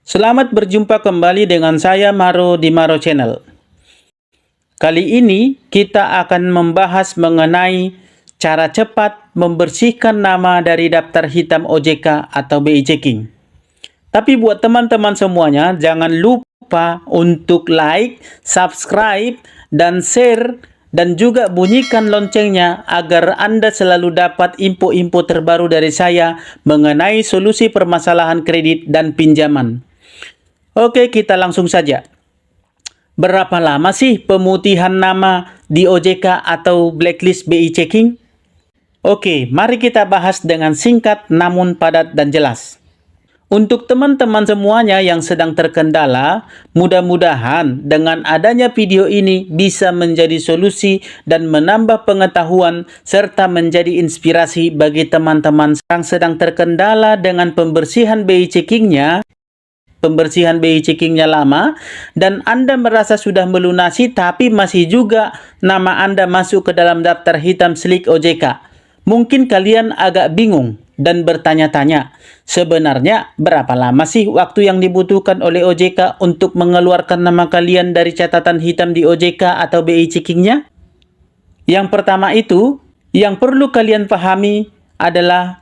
Selamat berjumpa kembali dengan saya Maro di Maro Channel. Kali ini kita akan membahas mengenai cara cepat membersihkan nama dari daftar hitam OJK atau BI Checking. Tapi buat teman-teman semuanya, jangan lupa untuk like, subscribe, dan share, dan juga bunyikan loncengnya agar Anda selalu dapat info-info terbaru dari saya mengenai solusi permasalahan kredit dan pinjaman. Oke, kita langsung saja. Berapa lama sih pemutihan nama di OJK atau blacklist BI Checking? Oke, mari kita bahas dengan singkat namun padat dan jelas. Untuk teman-teman semuanya yang sedang terkendala, mudah-mudahan dengan adanya video ini bisa menjadi solusi dan menambah pengetahuan serta menjadi inspirasi bagi teman-teman yang sedang terkendala dengan pembersihan BI Checking-nya lama, dan Anda merasa sudah melunasi tapi masih juga nama Anda masuk ke dalam daftar hitam SLIK OJK. Mungkin kalian agak bingung dan bertanya-tanya, sebenarnya berapa lama sih waktu yang dibutuhkan oleh OJK untuk mengeluarkan nama kalian dari catatan hitam di OJK atau BI Checking-nya? Yang pertama itu, yang perlu kalian pahami adalah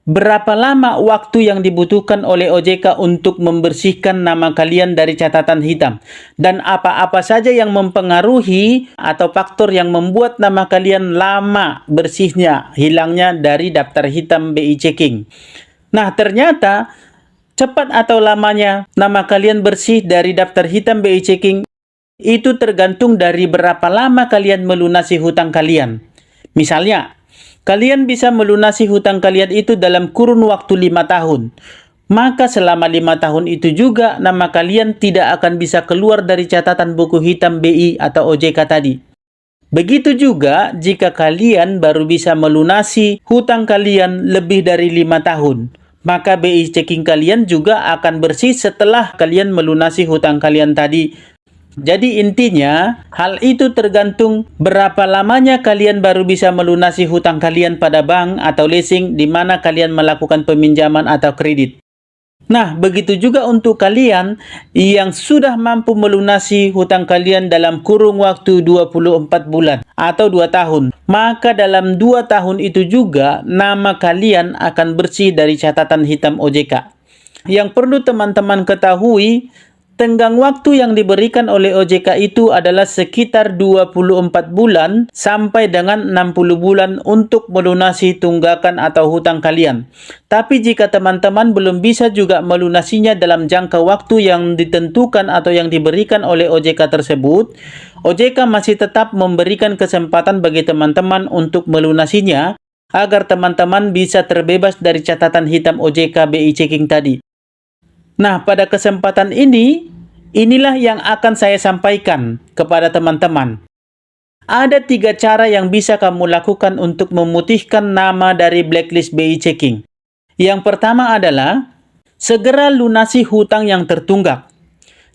berapa lama waktu yang dibutuhkan oleh OJK untuk membersihkan nama kalian dari catatan hitam, dan apa-apa saja yang mempengaruhi atau faktor yang membuat nama kalian lama bersihnya, hilangnya dari daftar hitam BI Checking. Nah, ternyata cepat atau lamanya nama kalian bersih dari daftar hitam BI Checking itu tergantung dari berapa lama kalian melunasi hutang kalian. Misalnya, kalian bisa melunasi hutang kalian itu dalam kurun waktu 5 tahun. Maka selama 5 tahun itu juga nama kalian tidak akan bisa keluar dari catatan buku hitam BI atau OJK tadi. Begitu juga jika kalian baru bisa melunasi hutang kalian lebih dari 5 tahun. Maka BI Checking kalian juga akan bersih setelah kalian melunasi hutang kalian tadi. Jadi intinya, hal itu tergantung berapa lamanya kalian baru bisa melunasi hutang kalian pada bank atau leasing di mana kalian melakukan peminjaman atau kredit. Nah, begitu juga untuk kalian yang sudah mampu melunasi hutang kalian dalam kurun waktu 24 bulan atau 2 tahun. Maka dalam 2 tahun itu juga nama kalian akan bersih dari catatan hitam OJK. Yang perlu teman-teman ketahui, tenggang waktu yang diberikan oleh OJK itu adalah sekitar 24 bulan sampai dengan 60 bulan untuk melunasi tunggakan atau hutang kalian. Tapi jika teman-teman belum bisa juga melunasinya dalam jangka waktu yang ditentukan atau yang diberikan oleh OJK tersebut, OJK masih tetap memberikan kesempatan bagi teman-teman untuk melunasinya agar teman-teman bisa terbebas dari catatan hitam OJK BI Checking tadi. Nah, pada kesempatan ini, inilah yang akan saya sampaikan kepada teman-teman. Ada 3 cara yang bisa kamu lakukan untuk memutihkan nama dari blacklist BI Checking. Yang pertama adalah, segera lunasi hutang yang tertunggak.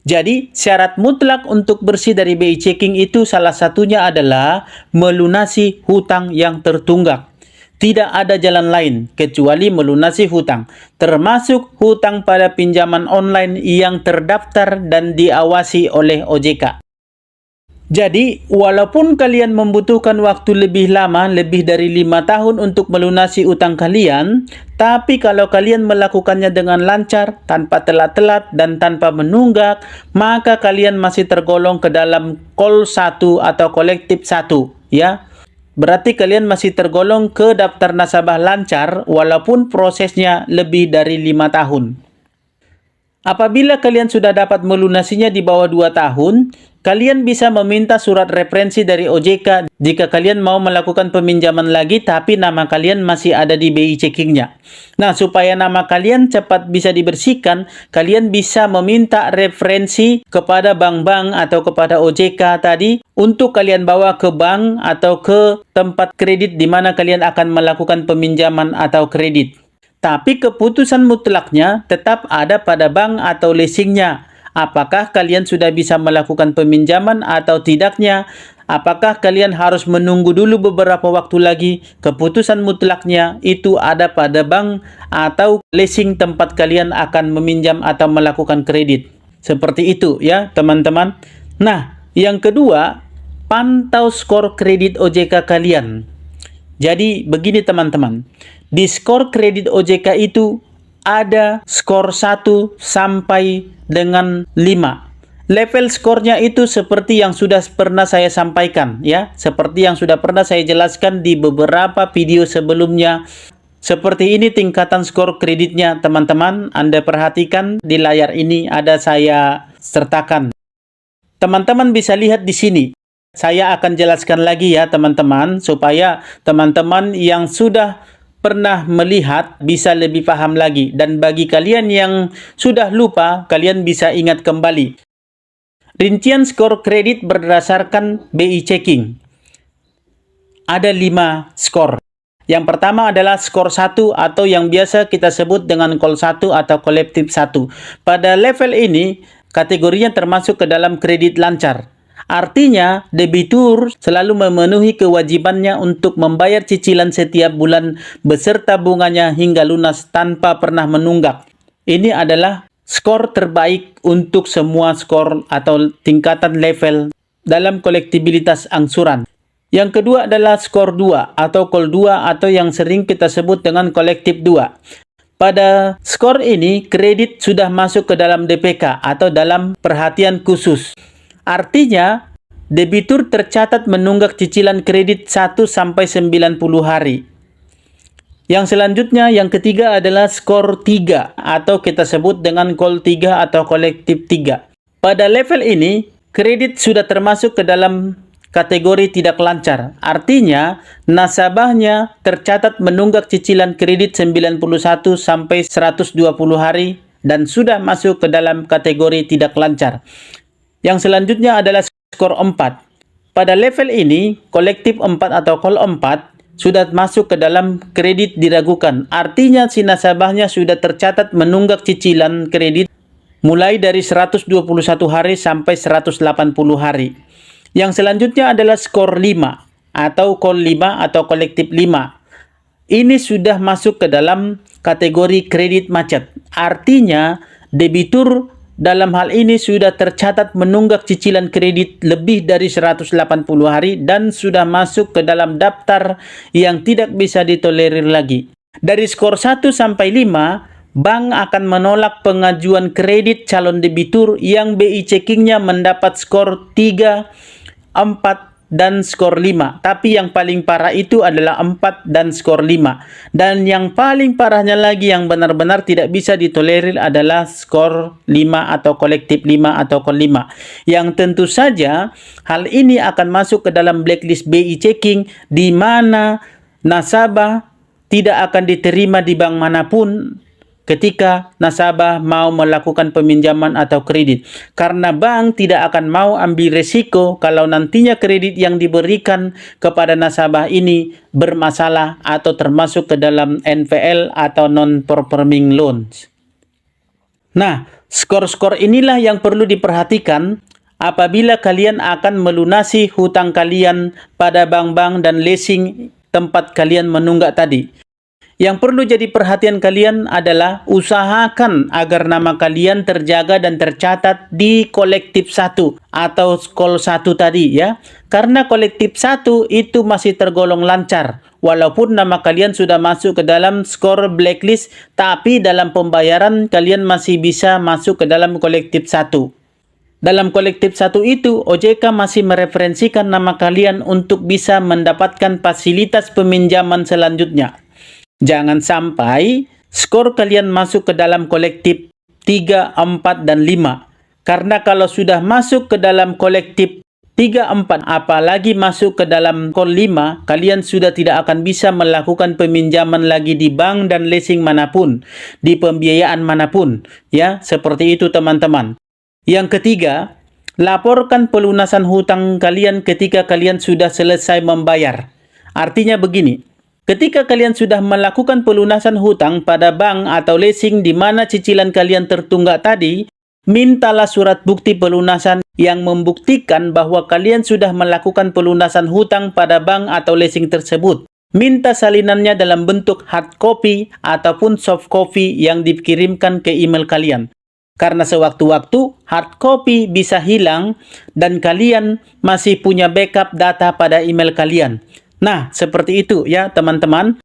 Jadi, syarat mutlak untuk bersih dari BI Checking itu salah satunya adalah melunasi hutang yang tertunggak. Tidak ada jalan lain kecuali melunasi hutang, termasuk hutang pada pinjaman online yang terdaftar dan diawasi oleh OJK. Jadi, walaupun kalian membutuhkan waktu lebih lama, lebih dari 5 tahun untuk melunasi utang kalian, tapi kalau kalian melakukannya dengan lancar, tanpa telat-telat, dan tanpa menunggak, maka kalian masih tergolong ke dalam Call 1 atau Kolektif 1, ya. Berarti kalian masih tergolong ke daftar nasabah lancar walaupun prosesnya lebih dari 5 tahun. Apabila kalian sudah dapat melunasinya di bawah 2 tahun, kalian bisa meminta surat referensi dari OJK jika kalian mau melakukan peminjaman lagi tapi nama kalian masih ada di BI Checking-nya. Nah, supaya nama kalian cepat bisa dibersihkan, kalian bisa meminta referensi kepada bank-bank atau kepada OJK tadi untuk kalian bawa ke bank atau ke tempat kredit di mana kalian akan melakukan peminjaman atau kredit. Tapi keputusan mutlaknya tetap ada pada bank atau leasingnya. Apakah kalian sudah bisa melakukan peminjaman atau tidaknya, Apakah kalian harus menunggu dulu beberapa waktu lagi? Keputusan mutlaknya itu ada pada bank atau leasing tempat kalian akan meminjam atau melakukan kredit. Seperti itu ya teman-teman. Nah, yang kedua, pantau skor kredit OJK kalian. Jadi begini teman-teman, di skor kredit OJK itu ada skor 1 sampai dengan 5. Level skornya itu seperti yang sudah pernah saya sampaikan ya, seperti yang sudah pernah saya jelaskan di beberapa video sebelumnya. Seperti ini tingkatan skor kreditnya teman-teman. Anda perhatikan di layar ini ada saya sertakan. Teman-teman bisa lihat di sini. Saya akan jelaskan lagi ya teman-teman, supaya teman-teman yang sudah pernah melihat bisa lebih paham lagi. Dan bagi kalian yang sudah lupa, kalian bisa ingat kembali. Rincian skor kredit berdasarkan BI Checking. Ada 5 skor. Yang pertama adalah skor 1 atau yang biasa kita sebut dengan call 1 atau kolektif 1. Pada level ini, kategorinya termasuk ke dalam kredit lancar. Artinya, debitur selalu memenuhi kewajibannya untuk membayar cicilan setiap bulan beserta bunganya hingga lunas tanpa pernah menunggak. Ini adalah skor terbaik untuk semua skor atau tingkatan level dalam kolektibilitas angsuran. Yang kedua adalah skor 2 atau call 2 atau yang sering kita sebut dengan kolektif 2. Pada skor ini, kredit sudah masuk ke dalam DPK atau dalam perhatian khusus. Artinya, debitur tercatat menunggak cicilan kredit 1-90 hari. Yang selanjutnya, yang ketiga adalah skor 3 atau kita sebut dengan call 3 atau kolektif 3. Pada level ini, kredit sudah termasuk ke dalam kategori tidak lancar. Artinya, nasabahnya tercatat menunggak cicilan kredit 91-120 hari dan sudah masuk ke dalam kategori tidak lancar. Yang selanjutnya adalah skor 4. Pada level ini, kolektif 4 atau call 4 sudah masuk ke dalam kredit diragukan. Artinya si nasabahnya sudah tercatat menunggak cicilan kredit mulai dari 121 hari sampai 180 hari. Yang selanjutnya adalah skor 5 atau call 5 atau kolektif 5. Ini sudah masuk ke dalam kategori kredit macet. Artinya debitur dalam hal ini sudah tercatat menunggak cicilan kredit lebih dari 180 hari dan sudah masuk ke dalam daftar yang tidak bisa ditolerir lagi. Dari skor 1 sampai 5, bank akan menolak pengajuan kredit calon debitur yang BI checkingnya mendapat skor 3, 4, dan skor 5. Tapi yang paling parah itu adalah 4 dan skor 5. Dan yang paling parahnya lagi yang benar-benar tidak bisa ditolerir adalah skor 5 atau kolektif 5 atau call 5. Yang tentu saja hal ini akan masuk ke dalam blacklist BI checking di mana nasabah tidak akan diterima di bank manapun ketika nasabah mau melakukan peminjaman atau kredit. Karena bank tidak akan mau ambil resiko kalau nantinya kredit yang diberikan kepada nasabah ini bermasalah atau termasuk ke dalam NPL atau non-performing loans. Nah, skor-skor inilah yang perlu diperhatikan apabila kalian akan melunasi hutang kalian pada bank-bank dan leasing tempat kalian menunggak tadi. Yang perlu jadi perhatian kalian adalah usahakan agar nama kalian terjaga dan tercatat di kolektif 1 atau call 1 tadi ya. Karena kolektif 1 itu masih tergolong lancar. Walaupun nama kalian sudah masuk ke dalam skor blacklist, tapi dalam pembayaran kalian masih bisa masuk ke dalam kolektif 1. Dalam kolektif 1 itu, OJK masih mereferensikan nama kalian untuk bisa mendapatkan fasilitas peminjaman selanjutnya. Jangan sampai skor kalian masuk ke dalam kolektif 3, 4, dan 5. Karena kalau sudah masuk ke dalam kolektif 3, 4, apalagi masuk ke dalam call 5, kalian sudah tidak akan bisa melakukan peminjaman lagi di bank dan leasing manapun, di pembiayaan manapun. Ya, seperti itu teman-teman. Yang ketiga, laporkan pelunasan hutang kalian ketika kalian sudah selesai membayar. Artinya begini, ketika kalian sudah melakukan pelunasan hutang pada bank atau leasing di mana cicilan kalian tertunggak tadi, mintalah surat bukti pelunasan yang membuktikan bahwa kalian sudah melakukan pelunasan hutang pada bank atau leasing tersebut. Minta salinannya dalam bentuk hard copy ataupun soft copy yang dikirimkan ke email kalian. Karena sewaktu-waktu hard copy bisa hilang dan kalian masih punya backup data pada email kalian. Nah, seperti itu ya teman-teman.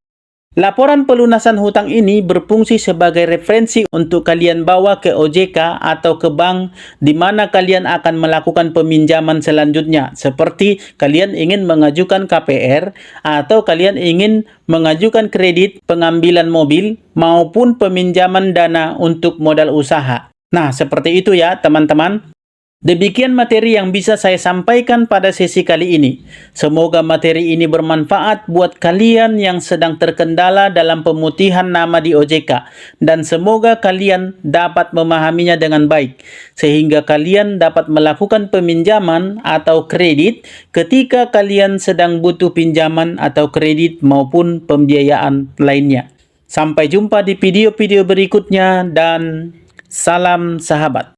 Laporan pelunasan hutang ini berfungsi sebagai referensi untuk kalian bawa ke OJK atau ke bank di mana kalian akan melakukan peminjaman selanjutnya. Seperti kalian ingin mengajukan KPR atau kalian ingin mengajukan kredit pengambilan mobil maupun peminjaman dana untuk modal usaha. Nah, seperti itu ya teman-teman. Demikian materi yang bisa saya sampaikan pada sesi kali ini. Semoga materi ini bermanfaat buat kalian yang sedang terkendala dalam pemutihan nama di OJK. Dan semoga kalian dapat memahaminya dengan baik. Sehingga kalian dapat melakukan peminjaman atau kredit ketika kalian sedang butuh pinjaman atau kredit maupun pembiayaan lainnya. Sampai jumpa di video-video berikutnya dan salam sahabat.